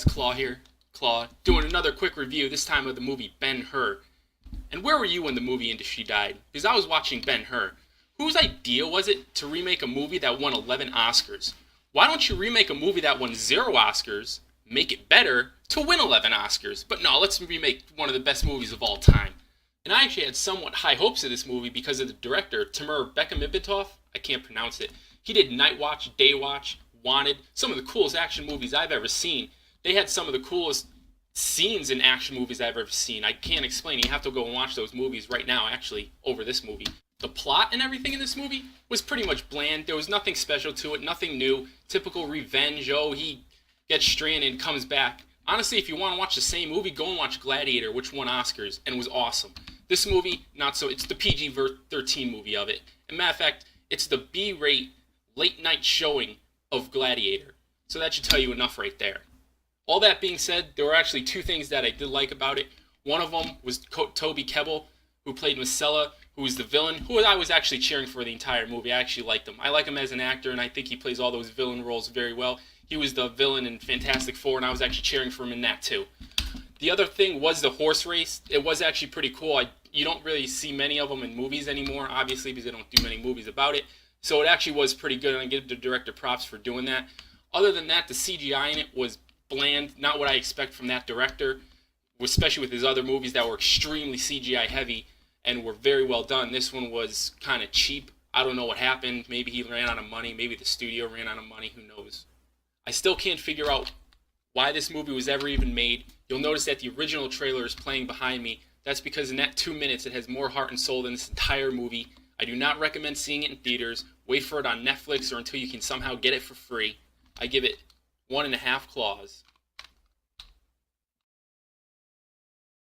guys, Claw here. Claw, doing another quick review, this time of the movie Ben-Hur. And where were you when the movie industry died? Because I was watching Ben-Hur. Whose idea was it to remake a movie that won 11 Oscars? Why don't you remake a movie that won 0 Oscars, make it better, to win 11 Oscars? But no, let's remake one of the best movies of all time. And I actually had somewhat high hopes of this movie because of the director, Timur Bekmambetov. I can't pronounce it. He did Night Watch, Day Watch, Wanted, some of the coolest action movies I've ever seen. They had some of the coolest scenes in action movies I've ever seen. I can't explain it. You have to go and watch those movies right now, actually, over this movie. The plot and everything in this movie was pretty much bland. There was nothing special to it, nothing new. Typical revenge. Oh, he gets stranded and comes back. Honestly, if you want to watch the same movie, go and watch Gladiator, which won Oscars and was awesome. This movie, not so. It's the PG-13 movie of it. As a matter of fact, it's the B-rate late-night showing of Gladiator. So that should tell you enough right there. All that being said, there were actually 2 things that I did like about it. One of them was Toby Kebbell, who played Messala, who was the villain, who I was actually cheering for the entire movie. I actually liked him. I like him as an actor, and I think he plays all those villain roles very well. He was the villain in Fantastic Four, and I was actually cheering for him in that too. The other thing was the horse race. It was actually pretty cool. You don't really see many of them in movies anymore, obviously, because they don't do many movies about it. So it actually was pretty good, and I give the director props for doing that. Other than that, the CGI in it was bland, not what I expect from that director, especially with his other movies that were extremely CGI heavy and were very well done. This one was kind of cheap. I don't know what happened. Maybe he ran out of money. Maybe the studio ran out of money. Who knows? I still can't figure out why this movie was ever even made. You'll notice that the original trailer is playing behind me. That's because in that 2 minutes, it has more heart and soul than this entire movie. I do not recommend seeing it in theaters. Wait for it on Netflix or until you can somehow get it for free. I give it 1.5 claws.